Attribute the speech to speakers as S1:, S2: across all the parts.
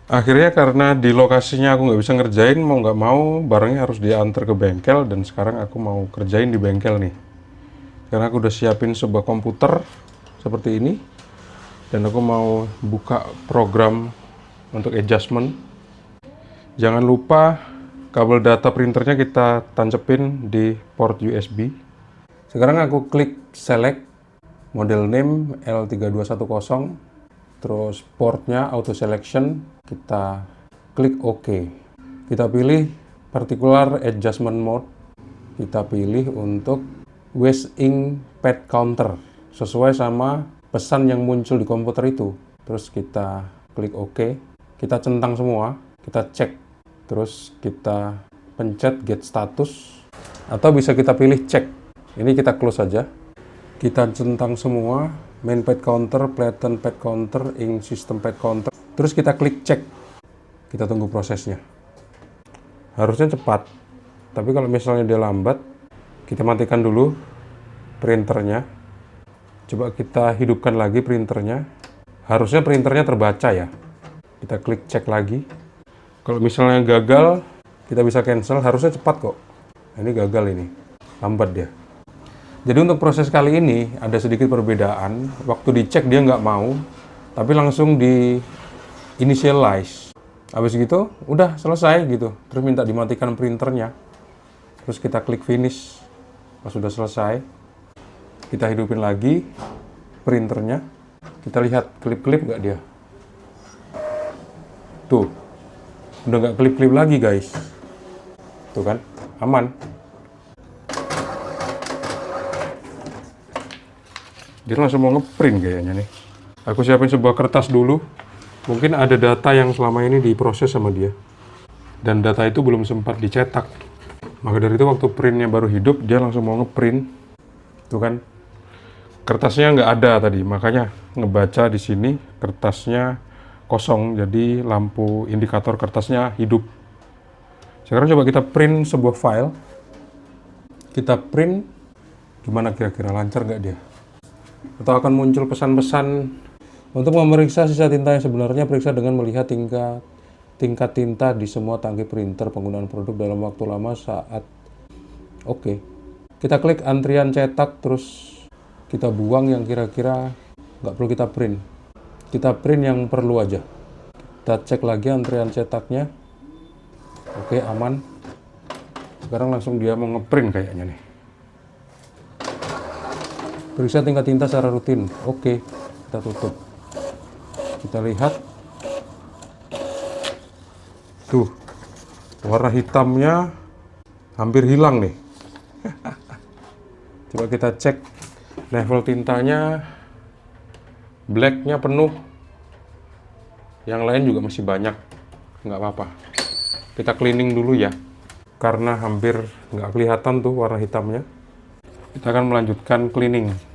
S1: Akhirnya karena di lokasinya aku nggak bisa ngerjain, mau nggak mau barangnya harus diantar ke bengkel, dan sekarang aku mau kerjain di bengkel nih. Karena aku udah siapin sebuah komputer seperti ini, dan aku mau buka program untuk adjustment. Jangan lupa kabel data printernya kita tancepin di port USB. Sekarang aku klik select model name L3210, terus portnya auto selection, kita klik OK. Kita pilih particular adjustment mode, kita pilih untuk waste ink pad counter sesuai sama pesan yang muncul di komputer itu. Terus kita klik OK, kita centang semua, kita cek, terus kita pencet get status, atau bisa kita pilih cek. Ini kita close aja. Kita centang semua, main pad counter, flatten pad counter, ink system pad counter. Terus kita klik cek. Kita tunggu prosesnya. Harusnya cepat. Tapi kalau misalnya dia lambat, kita matikan dulu printernya. Coba kita hidupkan lagi printernya. Harusnya printernya terbaca ya. Kita klik cek lagi. Kalau misalnya gagal, kita bisa cancel. Harusnya cepat kok. Ini gagal ini. Lambat dia. Jadi untuk proses kali ini ada sedikit perbedaan. Waktu dicek dia nggak mau, tapi langsung di initialize. Habis gitu, udah selesai gitu. Terus minta dimatikan printernya. Terus kita klik finish. Pas sudah selesai, kita hidupin lagi printernya. Kita lihat klip-klip nggak dia. Tuh, udah nggak klip-klip lagi guys. Tuh kan, aman. Dia langsung mau ngeprint kayaknya nih. Aku siapin sebuah kertas dulu. Mungkin ada data yang selama ini diproses sama dia. Dan data itu belum sempat dicetak. Maka dari itu waktu printnya baru hidup, dia langsung mau ngeprint. Tuh kan. Kertasnya nggak ada tadi, makanya ngebaca di sini kertasnya kosong. Jadi lampu indikator kertasnya hidup. Sekarang coba kita print sebuah file. Kita print, gimana kira-kira, lancar nggak dia? Atau akan muncul pesan-pesan untuk memeriksa sisa tinta yang sebenarnya, periksa dengan melihat tingkat tinta di semua tangki printer, penggunaan produk dalam waktu lama saat oke. Kita klik antrian cetak, terus kita buang yang kira-kira nggak perlu kita print. Kita print yang perlu aja. Kita cek lagi antrian cetaknya. Oke, aman. Sekarang langsung dia mau ngeprint kayaknya nih. Periksa tingkat tinta secara rutin. Oke, kita tutup. Kita lihat. Tuh, warna hitamnya hampir hilang nih. Coba kita cek level tintanya. Blacknya penuh. Yang lain juga masih banyak. Nggak apa-apa. Kita cleaning dulu ya. Karena hampir nggak kelihatan tuh warna hitamnya. Kita akan melanjutkan cleaning.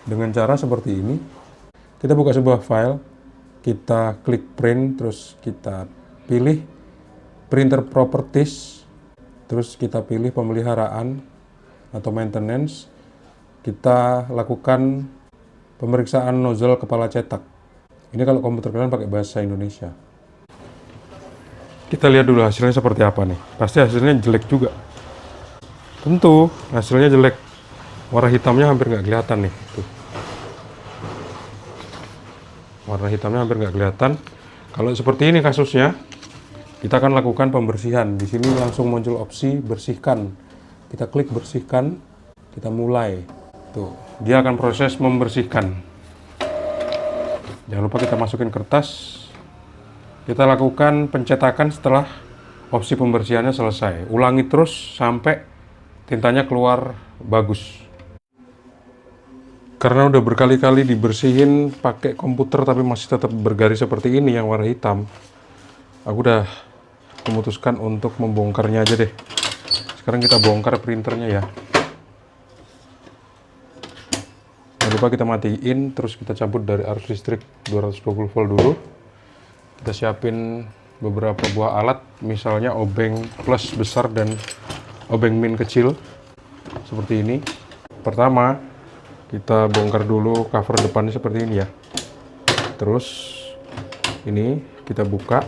S1: Dengan cara seperti ini, kita buka sebuah file, kita klik print, terus kita pilih printer properties, terus kita pilih pemeliharaan atau maintenance, kita lakukan pemeriksaan nozzle kepala cetak. Ini kalau komputer kalian pakai bahasa Indonesia. Kita lihat dulu hasilnya seperti apa nih. Pasti hasilnya jelek juga. Tentu hasilnya jelek. Warna hitamnya hampir nggak kelihatan nih. Tuh. Warna hitamnya hampir nggak kelihatan. Kalau seperti ini kasusnya, kita akan lakukan pembersihan. Di sini langsung muncul opsi bersihkan. Kita klik bersihkan, kita mulai. Tuh, dia akan proses membersihkan. Jangan lupa kita masukin kertas. Kita lakukan pencetakan setelah opsi pembersihannya selesai. Ulangi terus sampai tintanya keluar bagus. Karena udah berkali-kali dibersihin pakai komputer tapi masih tetap bergaris seperti ini yang warna hitam, aku udah memutuskan untuk membongkarnya aja deh. Sekarang kita bongkar printernya ya. Jangan lupa kita matiin, terus kita cabut dari arus listrik 220 volt dulu. Kita siapin beberapa buah alat, misalnya obeng plus besar dan obeng min kecil seperti ini. Pertama, kita bongkar dulu cover depannya seperti ini ya. Terus ini kita buka.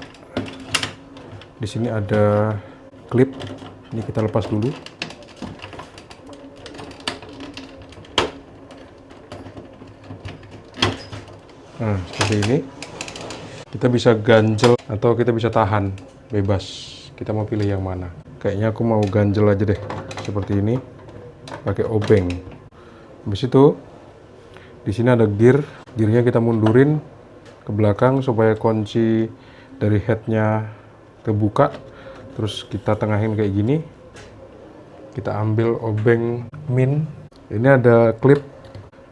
S1: Di sini ada klip. Ini kita lepas dulu. Nah, seperti ini. Kita bisa ganjel atau kita bisa tahan, bebas. Kita mau pilih yang mana. Kayaknya aku mau ganjel aja deh. Seperti ini. Pakai obeng. Habis itu di sini ada gear. Gearnya kita mundurin ke belakang supaya kunci dari headnya terbuka. Terus kita tengahin kayak gini. Kita ambil obeng min. Ini ada klip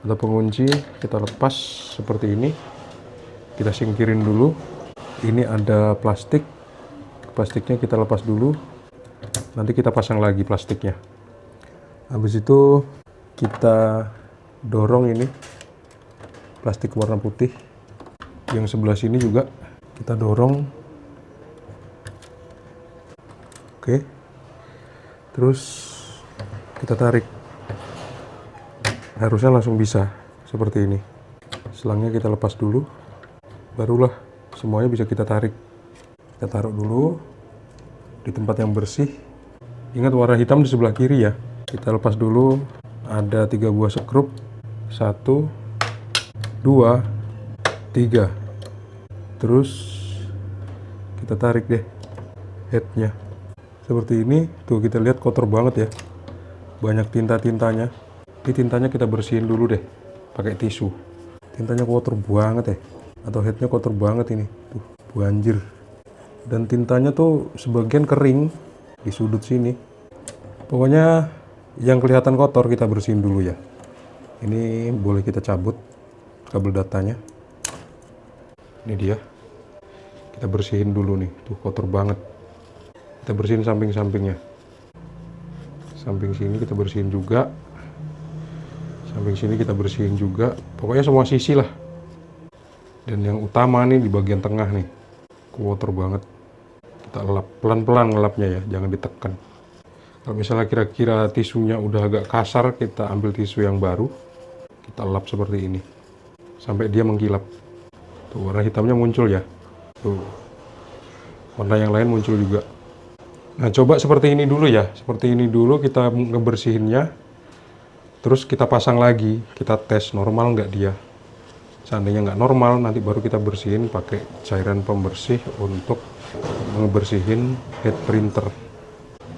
S1: atau pengunci. Kita lepas seperti ini. Kita singkirin dulu. Ini ada plastik. Plastiknya kita lepas dulu. Nanti kita pasang lagi plastiknya. Habis itu kita dorong ini plastik warna putih. Yang sebelah sini juga kita dorong. Oke. Terus kita tarik. Harusnya langsung bisa seperti ini. Selangnya kita lepas dulu. Barulah semuanya bisa kita tarik. Kita taruh dulu di tempat yang bersih. Ingat warna hitam di sebelah kiri ya. Kita lepas dulu. Ada 3 buah skrup. 1, 2, 3. Terus kita tarik deh headnya. Seperti ini. Tuh kita lihat kotor banget ya. Banyak tinta-tintanya. Ini tintanya kita bersihin dulu deh. Pakai tisu. Tintanya kotor banget ya. Atau headnya kotor banget ini. Tuh, banjir. Dan tintanya tuh sebagian kering di sudut sini. Pokoknya yang kelihatan kotor kita bersihin dulu ya. Ini boleh kita cabut kabel datanya. Ini dia. Kita bersihin dulu nih. Tuh kotor banget. Kita bersihin samping-sampingnya. Samping sini kita bersihin juga. Samping sini kita bersihin juga. Pokoknya semua sisi lah. Dan yang utama nih di bagian tengah nih. Kotor banget. Kita lap pelan-pelan ngelapnya ya, jangan ditekan. Kalau misalnya kira-kira tisunya udah agak kasar, kita ambil tisu yang baru. Kita lap seperti ini. Sampai dia mengkilap. Tuh warna hitamnya muncul ya. Tuh. Warna yang lain muncul juga. Nah, coba seperti ini dulu ya. Seperti ini dulu kita ngebersihinnya. Terus kita pasang lagi. Kita tes normal nggak dia. Seandainya nggak normal, nanti baru kita bersihin pakai cairan pembersih untuk ngebersihin head printer.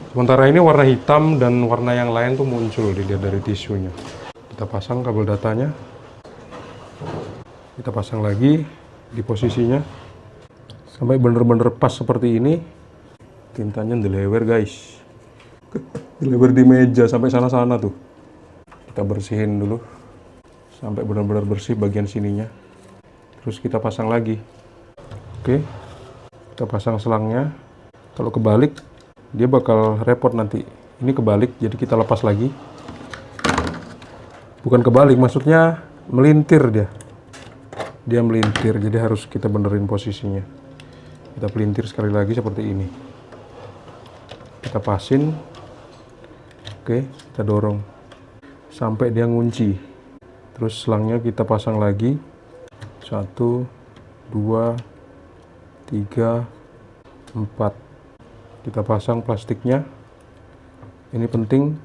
S1: Sementara ini warna hitam dan warna yang lain tuh muncul dilihat dari tisunya. Kita pasang kabel datanya. Kita pasang lagi di posisinya. Sampai bener-bener pas seperti ini. Tintanya delewer guys. Delewer di meja sampai sana-sana tuh. Kita bersihin dulu. Sampai benar-benar bersih bagian sininya. Terus kita pasang lagi. Oke. Kita pasang selangnya. Kalau kebalik, dia bakal repot nanti. Ini kebalik, jadi kita lepas lagi. Bukan kebalik, maksudnya melintir dia. Dia melintir, jadi harus kita benerin posisinya. Kita pelintir sekali lagi seperti ini. Kita pasin. Oke, kita dorong. Sampai dia ngunci. Terus selangnya kita pasang lagi. 1, 2, 3, 4. Kita pasang plastiknya. Ini penting.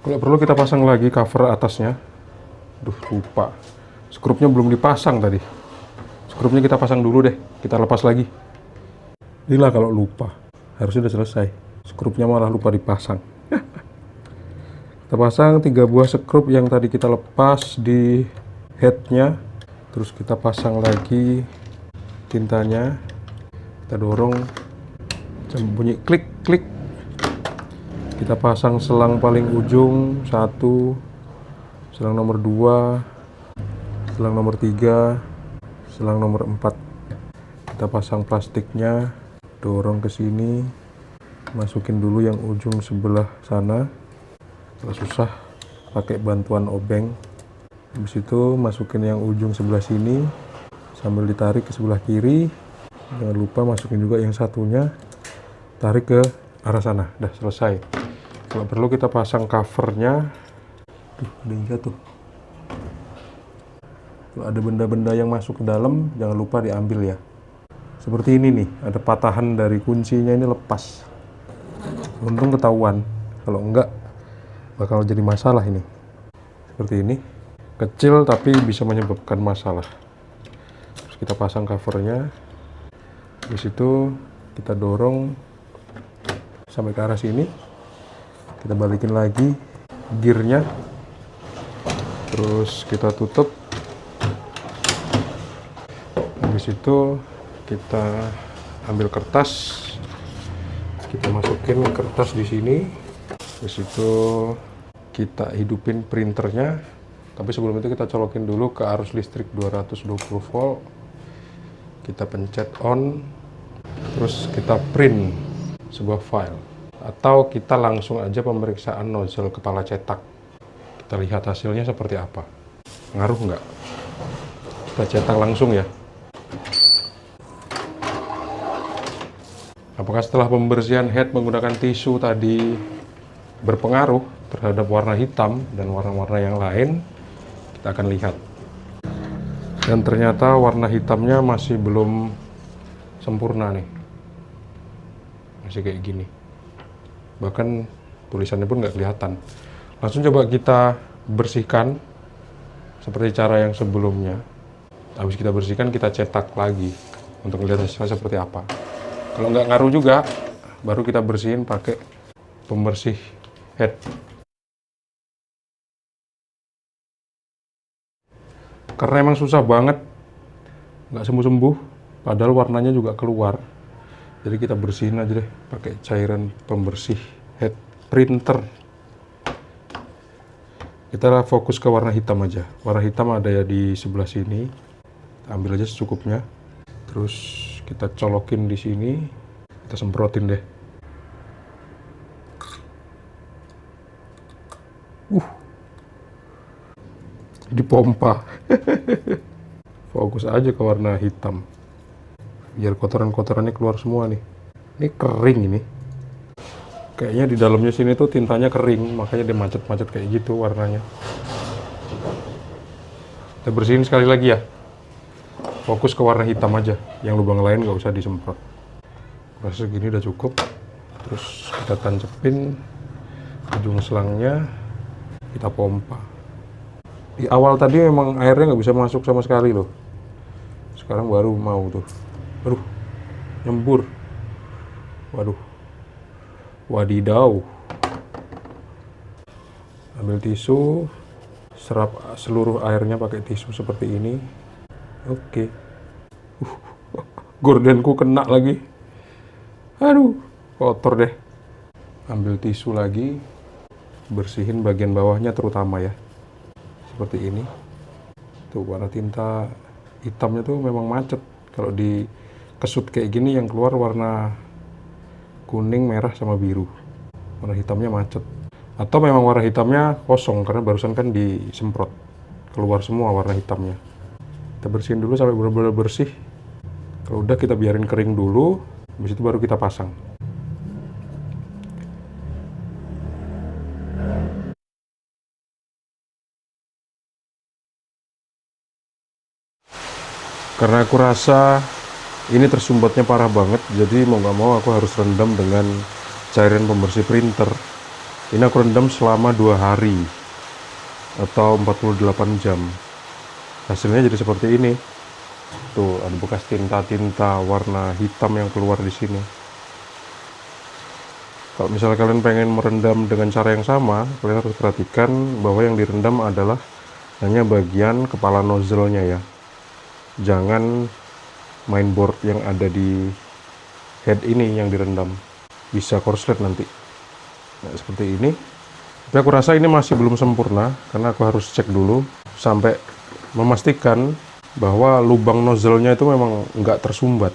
S1: Kalau perlu kita pasang lagi cover atasnya. Duh, lupa. Skrupnya belum dipasang tadi. Skrupnya kita pasang dulu deh. Kita lepas lagi. Inilah kalau lupa. Harusnya udah selesai. Skrupnya malah lupa dipasang. Kita pasang 3 buah skrup yang tadi kita lepas di headnya. Terus kita pasang lagi tintanya. Kita dorong. Bunyi klik-klik. Kita pasang selang paling ujung 1. Selang nomor 2. Selang nomor 3. Selang nomor 4. Kita pasang plastiknya. Dorong ke sini. Masukin dulu yang ujung sebelah sana. Kalau susah pakai bantuan obeng. Habis itu masukin yang ujung sebelah sini sambil ditarik ke sebelah kiri. Jangan lupa masukin juga yang satunya. Tarik ke arah sana. Udah selesai. Kalau perlu kita pasang covernya. Tuh, udah jatuh. Kalau ada benda-benda yang masuk ke dalam, jangan lupa diambil ya. Seperti ini nih, ada patahan dari kuncinya ini lepas. Untung ketahuan, kalau enggak bakal jadi masalah ini. Seperti ini, kecil tapi bisa menyebabkan masalah. Terus kita pasang covernya. Di situ kita dorong sampai ke arah sini. Kita balikin lagi gearnya. Terus kita tutup. Habis itu kita ambil kertas, kita masukin kertas di sini. Habis itu kita hidupin printernya, tapi sebelum itu kita colokin dulu ke arus listrik 220 volt. Kita pencet on, terus kita print sebuah file, atau kita langsung aja pemeriksaan nozzle kepala cetak. Kita lihat hasilnya seperti apa. Ngaruh nggak? Kita cetak langsung ya. Apakah setelah pembersihan head menggunakan tisu tadi berpengaruh terhadap warna hitam dan warna-warna yang lain? Kita akan lihat. Dan ternyata warna hitamnya masih belum sempurna nih. Masih kayak gini. Bahkan tulisannya pun nggak kelihatan. Langsung coba kita bersihkan seperti cara yang sebelumnya. Habis kita bersihkan, kita cetak lagi untuk melihat hasilnya seperti apa. Kalau nggak ngaruh juga, baru kita bersihin pakai pembersih head. Karena emang susah banget, nggak sembuh-sembuh, padahal warnanya juga keluar. Jadi kita bersihin aja deh pakai cairan pembersih head printer. Kita fokus ke warna hitam aja. Warna hitam ada ya di sebelah sini. Kita ambil aja secukupnya. Terus kita colokin di sini, kita semprotin deh. Dipompa. Fokus aja ke warna hitam. Biar kotoran-kotorannya keluar semua nih. Ini kering ini. Kayaknya di dalamnya sini tuh tintanya kering, makanya dia macet-macet kayak gitu warnanya. Kita bersihin sekali lagi ya. Fokus ke warna hitam aja, yang lubang lain nggak usah disemprot. Rasa segini udah cukup. Terus kita tancepin ujung selangnya, kita pompa. Di awal tadi memang airnya nggak bisa masuk sama sekali loh. Sekarang baru mau tuh. Aduh, nyembur. Waduh, wadidaw. Ambil tisu, serap seluruh airnya pakai tisu seperti ini. Oke. Gordenku kena lagi. Aduh, kotor deh. Ambil tisu lagi, bersihin bagian bawahnya terutama ya. Seperti ini. Tuh warna tinta hitamnya tuh memang macet. Kalau dikesut kayak gini yang keluar warna kuning, merah, sama biru. Warna hitamnya macet. Atau memang warna hitamnya kosong karena barusan kan disemprot. Keluar semua warna hitamnya. Kita bersihin dulu sampai benar-benar bersih. Kalau udah kita biarin kering dulu, habis itu baru kita pasang. Karena aku rasa ini tersumbatnya parah banget, jadi mau nggak mau aku harus rendam dengan cairan pembersih printer. Ini aku rendam selama 2 hari atau 48 jam. Hasilnya jadi seperti ini. Tuh, ada bekas tinta-tinta warna hitam yang keluar di sini. Kalau misalnya kalian pengen merendam dengan cara yang sama, kalian harus perhatikan bahwa yang direndam adalah hanya bagian kepala nozzle-nya ya. Jangan mainboard yang ada di head ini yang direndam. Bisa korslet nanti. Nah, seperti ini. Tapi aku rasa ini masih belum sempurna, karena aku harus cek dulu sampai memastikan bahwa lubang nozzle-nya itu memang nggak tersumbat.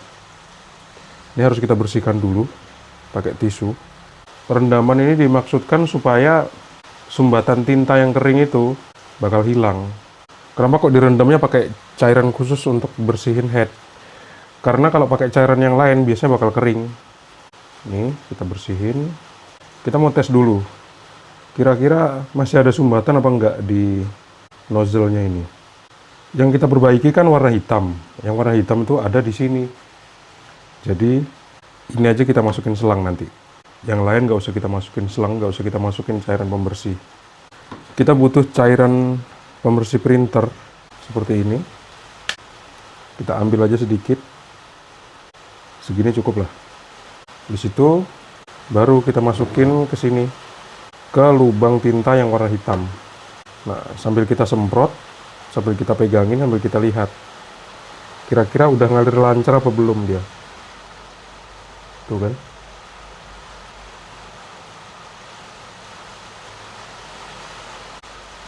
S1: Ini harus kita bersihkan dulu pakai tisu. Perendaman ini dimaksudkan supaya sumbatan tinta yang kering itu bakal hilang. Kenapa kok direndamnya pakai cairan khusus untuk bersihin head? Karena kalau pakai cairan yang lain biasanya bakal kering. Nih, kita bersihin. Kita mau tes dulu. Kira-kira masih ada sumbatan apa enggak di nozzle-nya ini. Yang kita perbaiki kan warna hitam. Yang warna hitam itu ada di sini. Jadi ini aja kita masukin selang nanti. Yang lain nggak usah kita masukin selang, nggak usah kita masukin cairan pembersih. Kita butuh cairan pembersih printer seperti ini. Kita ambil aja sedikit. Segini cukup lah. Di situ baru kita masukin ke sini, ke lubang tinta yang warna hitam. Nah, sambil kita semprot, sambil kita pegangin, sambil kita lihat kira-kira udah ngalir lancar apa belum dia. Tuh kan,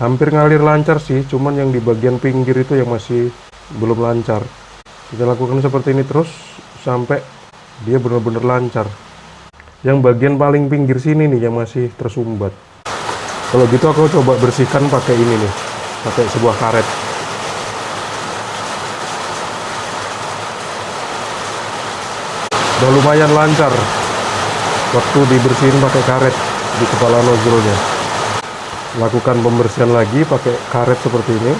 S1: hampir ngalir lancar sih, cuman yang di bagian pinggir itu yang masih belum lancar. Kita lakukan seperti ini terus sampai dia benar-benar lancar. Yang bagian paling pinggir sini nih yang masih tersumbat. Kalau gitu aku coba bersihkan pakai ini nih, pakai sebuah karet. Udah lumayan lancar waktu dibersihin pakai karet di kepala nozzle-nya. Lakukan pembersihan lagi pakai karet seperti ini.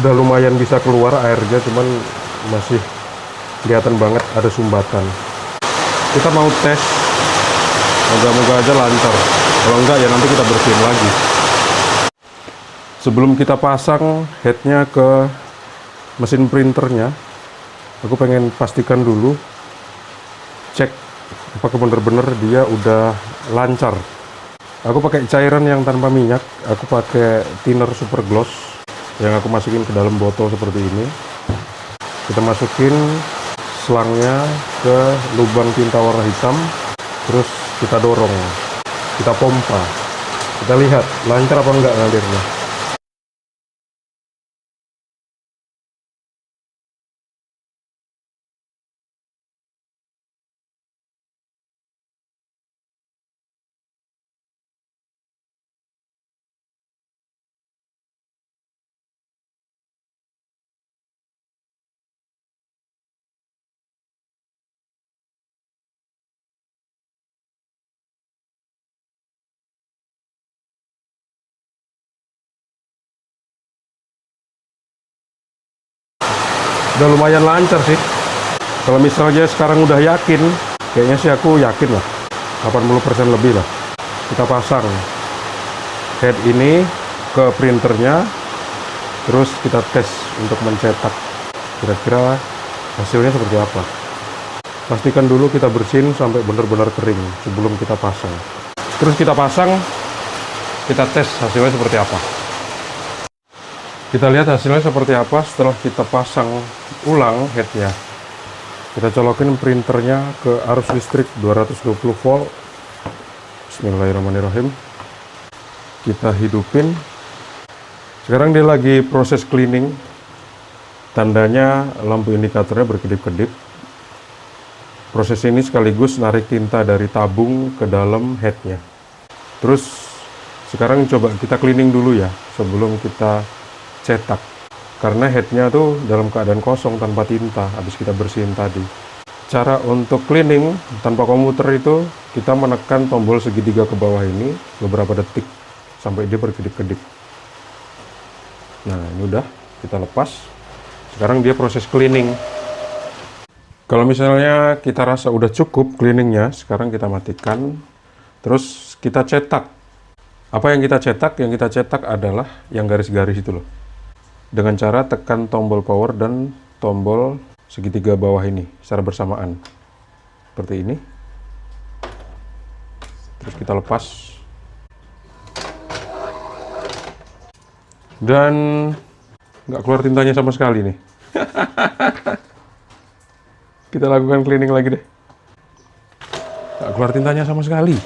S1: Udah lumayan bisa keluar airnya, cuman masih kelihatan banget ada sumbatan. Kita mau tes, moga-moga aja lancar. Kalau enggak ya nanti kita bersihin lagi. Sebelum kita pasang headnya ke mesin printernya, aku pengen pastikan dulu, cek apakah bener-bener dia udah lancar. Aku pakai cairan yang tanpa minyak, aku pakai thinner super gloss yang aku masukin ke dalam botol seperti ini. Kita masukin selangnya ke lubang tinta warna hitam, terus kita dorong, kita pompa, kita lihat lancar apa enggak ngalirnya. Udah lumayan lancar sih. Kalau misalnya sekarang udah yakin, kayaknya sih aku yakin lah, 80% lebih lah. Kita pasang head ini ke printernya, terus kita tes untuk mencetak. Kira-kira hasilnya seperti apa. Pastikan dulu kita bersihin sampai benar-benar kering sebelum kita pasang. Terus kita pasang, kita tes hasilnya seperti apa. Kita lihat hasilnya seperti apa setelah kita pasang ulang headnya. Kita colokin printernya ke arus listrik 220 volt. Bismillahirrahmanirrahim. Kita hidupin. Sekarang dia lagi proses cleaning. Tandanya lampu indikatornya berkedip-kedip. Proses ini sekaligus narik tinta dari tabung ke dalam headnya. Terus sekarang coba kita cleaning dulu ya sebelum kita cetak. Karena headnya tuh dalam keadaan kosong tanpa tinta habis kita bersihin tadi. Cara untuk cleaning tanpa komuter itu kita menekan tombol segitiga ke bawah ini beberapa detik sampai dia berkedip-kedip. Nah ini udah kita lepas. Sekarang dia proses cleaning. Kalau misalnya kita rasa udah cukup cleaningnya, sekarang kita matikan. Terus kita cetak. Apa yang kita cetak? Yang kita cetak adalah yang garis-garis itu loh. Dengan cara tekan tombol power dan tombol segitiga bawah ini secara bersamaan. Seperti ini. Terus kita lepas. Dan nggak keluar tintanya sama sekali nih. Kita lakukan cleaning lagi deh. Nggak keluar tintanya sama sekali.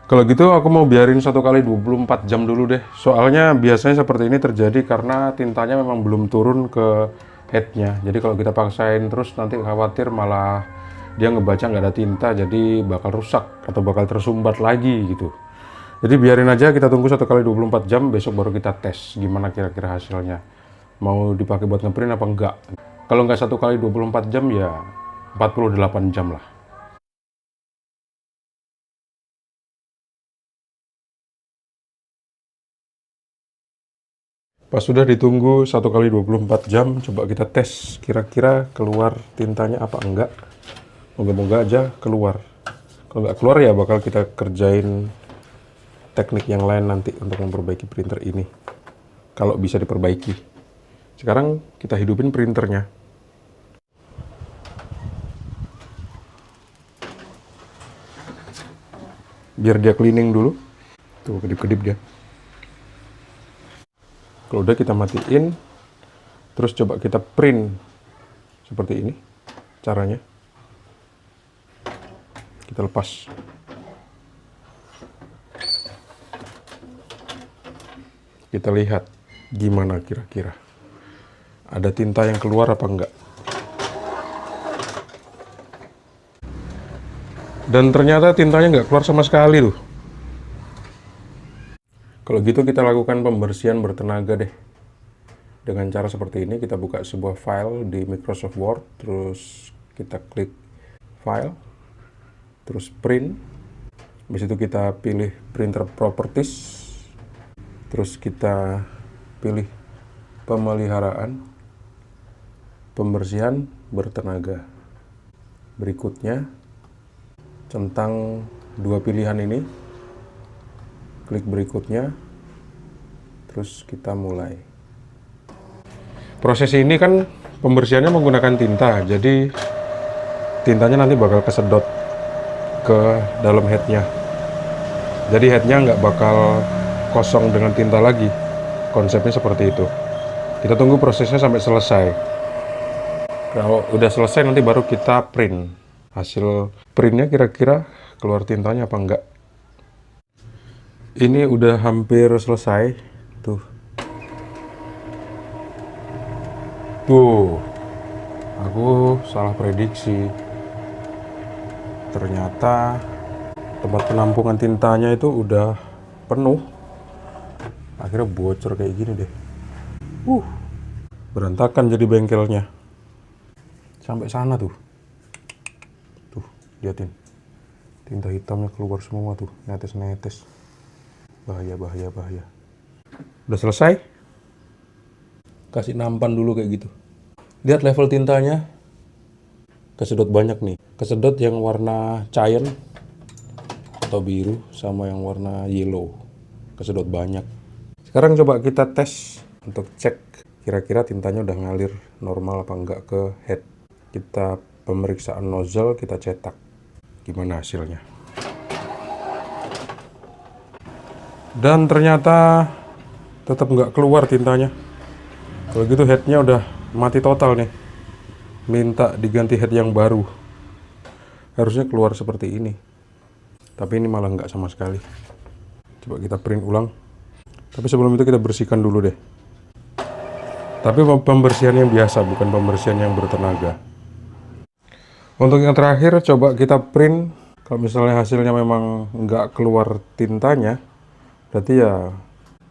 S1: Kalau gitu aku mau biarin 1 kali 24 jam dulu deh. Soalnya biasanya seperti ini terjadi karena tintanya memang belum turun ke headnya. Jadi kalau kita paksain terus nanti khawatir malah dia ngebaca nggak ada tinta, jadi bakal rusak atau bakal tersumbat lagi gitu. Jadi biarin aja, kita tunggu 1 kali 24 jam, besok baru kita tes gimana kira-kira hasilnya. Mau dipakai buat ngeprint apa enggak. Kalau nggak 1 kali 24 jam ya 48 jam lah. Pas sudah ditunggu 1 kali 24 jam, coba kita tes kira-kira keluar tintanya apa enggak. Moga-moga aja keluar. Kalau nggak keluar ya bakal kita kerjain teknik yang lain nanti untuk memperbaiki printer ini. Kalau bisa diperbaiki. Sekarang kita hidupin printernya. Biar dia cleaning dulu. Tuh, kedip-kedip dia. Kalau udah kita matiin, terus coba kita print seperti ini caranya. Kita lepas. Kita lihat gimana kira-kira. Ada tinta yang keluar apa enggak. Dan ternyata tintanya nggak keluar sama sekali tuh. Kalau gitu kita lakukan pembersihan bertenaga deh. Dengan cara seperti ini, kita buka sebuah file di Microsoft Word, terus kita klik file, terus print. Habis itu kita pilih printer properties, terus kita pilih pemeliharaan, pembersihan bertenaga. Berikutnya, centang dua pilihan ini, klik berikutnya, terus kita mulai. Proses ini kan pembersihannya menggunakan tinta, jadi tintanya nanti bakal kesedot ke dalam headnya. Jadi headnya nggak bakal kosong dengan tinta lagi. Konsepnya seperti itu. Kita tunggu prosesnya sampai selesai. Kalau udah selesai nanti baru kita print. Hasil printnya kira-kira keluar tintanya apa enggak. Ini udah hampir selesai. Tuh. Tuh. Aku salah prediksi. Ternyata tempat penampungan tintanya itu udah penuh. Akhirnya bocor kayak gini deh. Berantakan jadi bengkelnya. Sampai sana tuh. Tuh, liatin. Tinta hitamnya keluar semua tuh, netes-netes. Bahaya. Udah selesai? Kasih nampan dulu kayak gitu. Lihat level tintanya. Kesedot banyak nih. Kesedot yang warna cyan atau biru sama yang warna yellow. Kesedot banyak. Sekarang coba kita tes untuk cek kira-kira tintanya udah ngalir normal apa enggak ke head. Kita pemeriksaan nozzle, kita cetak. Gimana hasilnya? Dan ternyata tetap nggak keluar tintanya. Kalau gitu headnya udah mati total nih. Minta diganti head yang baru. Harusnya keluar seperti ini. Tapi ini malah nggak sama sekali. Coba kita print ulang. Tapi sebelum itu kita bersihkan dulu deh. Tapi pembersihan yang biasa, bukan pembersihan yang bertenaga. Untuk yang terakhir, coba kita print. Kalau misalnya hasilnya memang nggak keluar tintanya, berarti ya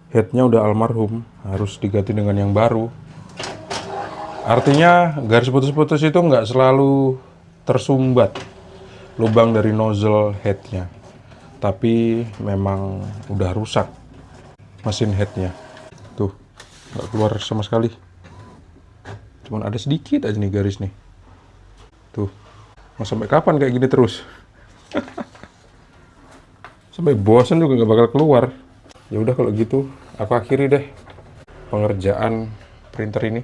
S1: headnya udah almarhum, harus diganti dengan yang baru. Artinya garis putus-putus itu nggak selalu tersumbat lubang dari nozzle headnya, tapi memang udah rusak mesin headnya. Tuh, nggak keluar sama sekali. Cuman ada sedikit aja nih garis nih. Tuh, mau sampai kapan kayak gini terus? Sampai bosan juga nggak bakal keluar. Ya udah kalau gitu, aku akhiri deh pengerjaan printer ini.